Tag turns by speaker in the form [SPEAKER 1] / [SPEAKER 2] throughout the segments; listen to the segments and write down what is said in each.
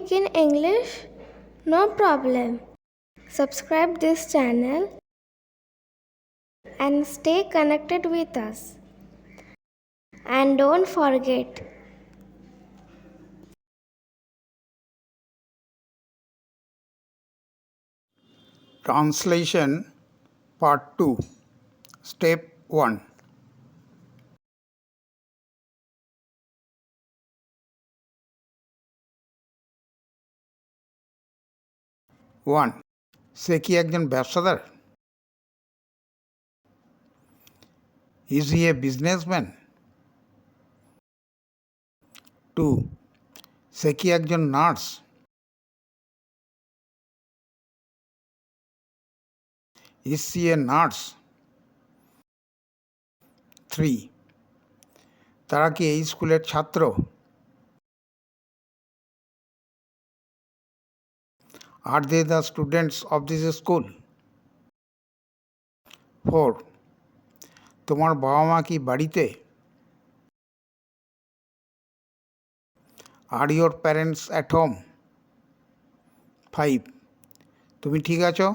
[SPEAKER 1] speak in English? No problem. Subscribe this channel and stay connected with us. And don't forget,
[SPEAKER 2] Translation Part 2 Step 1 1. সে কি একজন ব্যবসাদার? Is he a businessman? 2. সে কি একজন nurse? Is she a nurse? 3. তারা কি এই স্কুলের ছাত্র? Are they the students of this school? 4. তোমার বাবা মা কি বাড়িতে? Are your parents at home? 5. তুমি ঠিক আছো?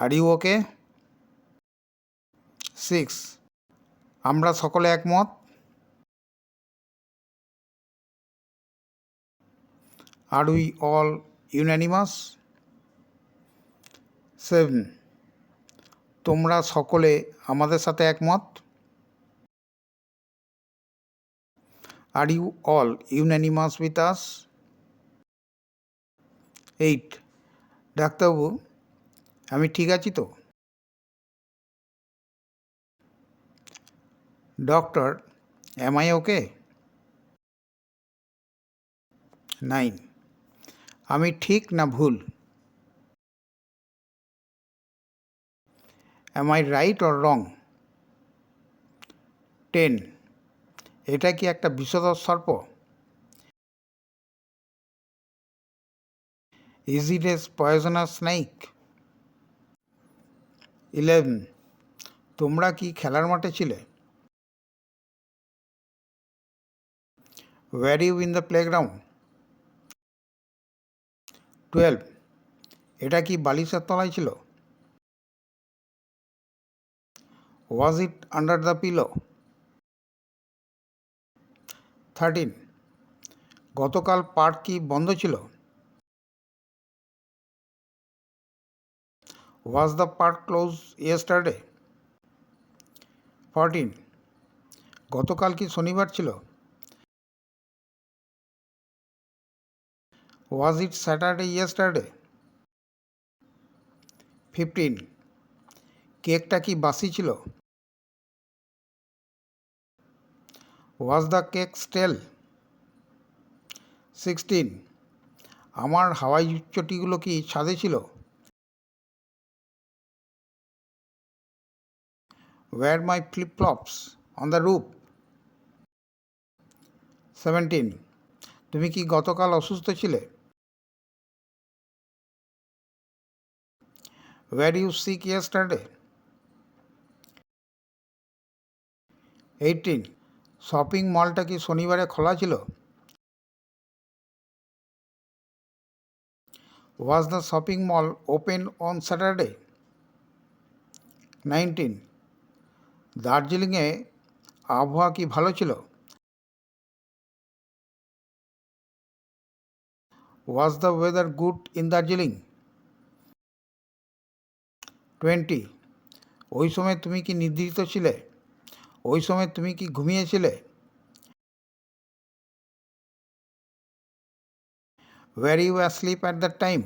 [SPEAKER 2] Are you okay? 6. আমরা সকলে একমত? Are we all unanimous? 7. তোমরা সকলে আমাদের সাথে একমত? Are you all unanimous with us? 8. ডাক্তারবাবু, আমি ঠিক আছি তো? Doctor, am I okay? 9. আমি ঠিক না ভুল? Am I right or wrong? 10. এটা কি একটা বিষধর সর্প? Is it a poisonous snake? 11. তোমরা কি খেলার মাঠে ছিলে? Were you in the playground? 12. এটা কি বালিশের তলায় ছিল? Was it under the pillow? 13. গতকাল পার্ক কি বন্ধ ছিল? Was the park closed yesterday? 14. গতকাল কি শনিবার ছিল? Was it Saturday yesterday? 15. কেকটা কি বাসি ছিল? Was the cake stale? 16. আমার হাওয়াই চটিগুলো কি ছাদে ছিল? Were my flip-flops on the roof? 17. তুমি কি গতকাল অসুস্থ ছিলে? Were you sick yesterday? 18. Shopping মলটা কি শনিবারে খোলা ছিল? Was the shopping mall open on Saturday? 19. দার্জিলিংয়ে আবহাওয়া কি ভালো ছিল? Was the weather good in Darjeeling? 20. ওই সময় তুমি কি নিদ্রিত ছিলে? ওই সময় তুমি কি ঘুমিয়েছিলে? Were you asleep at that time?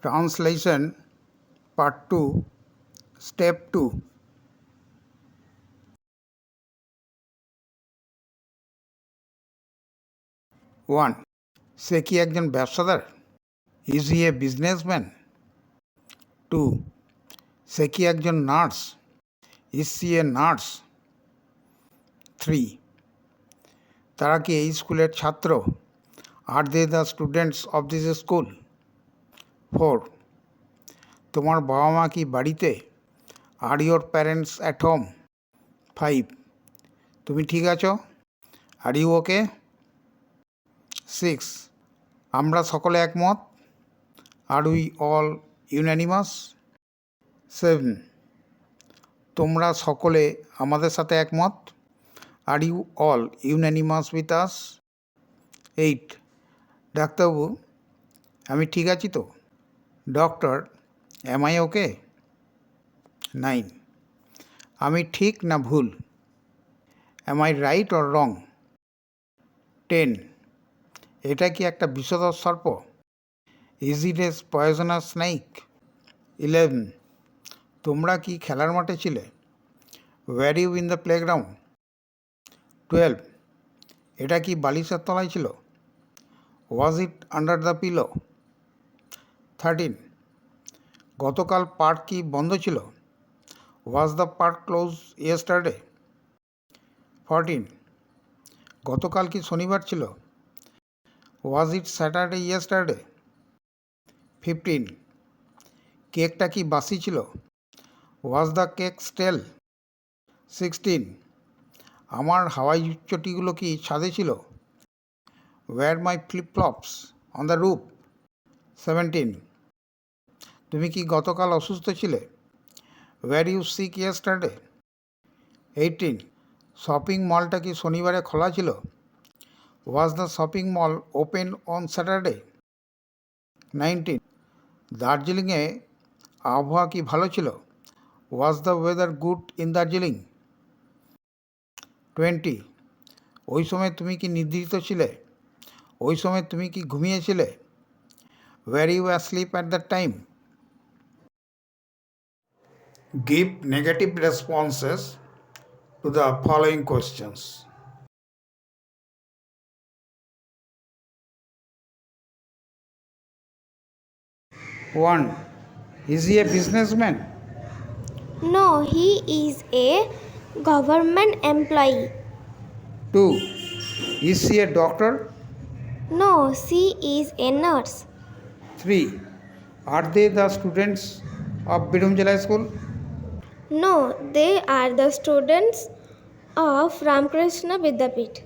[SPEAKER 2] Translation Part 2 Step 2 1. সে কি একজন ব্যবসাদার? Is he a businessman? 2. সে কি একজন nurse? Is she a nurse? 3. তারা কি এই স্কুলের ছাত্র? Are they the students of this school? 4. তোমার বাবা মা কি বাড়িতে? Are your parents at home? 5. তুমি ঠিক আছো? Are you okay? 6. আমরা সকলে একমত। Are we all unanimous? 7. তোমরা সকলে আমাদের সাথে একমত। Are you all unanimous with us? 8. ডাক্তারবাবু, আমি ঠিক আছি তো? Doctor, am I okay? 9. আমি ঠিক না ভুল? Am I right or wrong? 10. এটা কি একটা বিষধর সর্প? Is it a poisonous snake? 11. তোমরা কি খেলার মাঠে ছিলে? Were you in the playground? 12. এটা কি বালিশের তলায় ছিল? Was it under the pillow? 13. গতকাল পার্ক কি বন্ধ ছিল? Was the park close yesterday? 14. গতকাল কি শনিবার ছিল? Was it Saturday yesterday? 15. কেকটা কি বাসি ছিল? Was the cake stale? 16. আমার হাওয়াই চটিগুলো কি ছাদে ছিল? Were my flip-flops on the roof? 17. তুমি কি গতকাল অসুস্থ ছিলে? Were you sick yesterday? 18. Shopping মলটা কি শনিবারে খোলা ছিল? Was the shopping mall open on Saturday? 19. দার্জিলিংয়ে আবহাওয়া কি ভালো ছিল? Was the weather good in Darjeeling? 20. ওই সময় তুমি কি নিদ্রিত ছিলে? ওই সময় তুমি কি ঘুমিয়েছিলে? Were you asleep at that time? Give negative responses to the following questions. 1. Is he a businessman?
[SPEAKER 1] No, he is a government employee.
[SPEAKER 2] 2. Is she a doctor?
[SPEAKER 1] No, she is a nurse.
[SPEAKER 2] 3. Are they the students of Bidumjala School?
[SPEAKER 1] No, they are the students of Ramakrishna Vidyapith.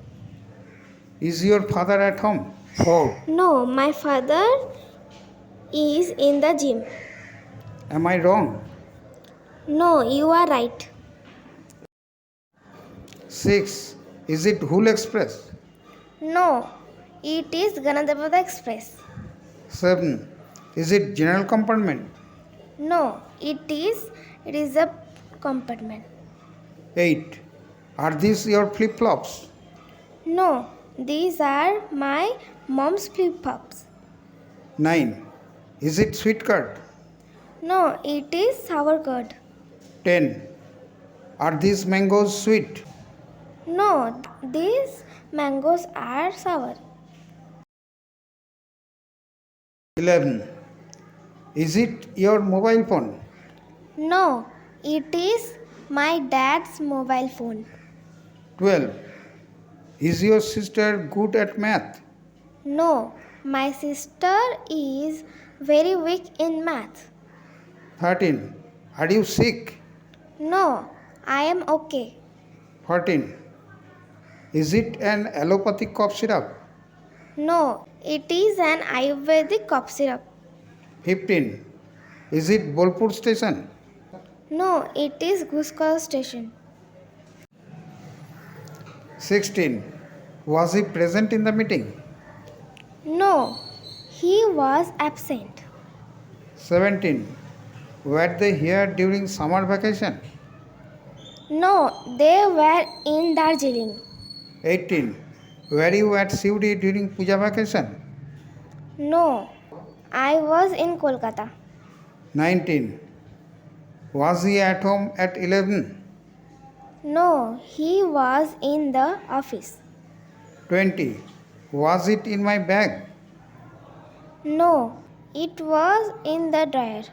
[SPEAKER 2] Is your father at home? 4.
[SPEAKER 1] No, my father is in the gym.
[SPEAKER 2] Am I wrong?
[SPEAKER 1] No, you are right.
[SPEAKER 2] 6. Is it Hul Express?
[SPEAKER 1] No, it is Ganadevada Express.
[SPEAKER 2] 7. Is it general compartment?
[SPEAKER 1] No, it is reserved compartment.
[SPEAKER 2] 8. Are these your flip-flops?
[SPEAKER 1] No, these are my mom's flip-flops.
[SPEAKER 2] 9. Is it sweet curd?
[SPEAKER 1] No, it is sour curd.
[SPEAKER 2] 10. Are these mangoes sweet?
[SPEAKER 1] No, these mangoes are sour.
[SPEAKER 2] 11. Is it your mobile phone?
[SPEAKER 1] No, it is my dad's mobile phone.
[SPEAKER 2] 12. Is your sister good at math?
[SPEAKER 1] No, my sister is very weak in math.
[SPEAKER 2] 13. Are you sick?
[SPEAKER 1] No, I am okay.
[SPEAKER 2] 14. Is it an allopathic cough syrup?
[SPEAKER 1] No, it is an Ayurvedic cough syrup.
[SPEAKER 2] 15. Is it Bolpur station?
[SPEAKER 1] No, it is Guskar station.
[SPEAKER 2] 16. Was he present in the meeting?
[SPEAKER 1] No, he was absent.
[SPEAKER 2] 17. Were they here during summer vacation?
[SPEAKER 1] No, they were in Darjeeling.
[SPEAKER 2] 18. Were you at Siudi during puja vacation?
[SPEAKER 1] No, I was in Kolkata.
[SPEAKER 2] 19. Was he at home at 11?
[SPEAKER 1] No, he was in the office.
[SPEAKER 2] 20. Was it in my bag?
[SPEAKER 1] No, it was in the dryer.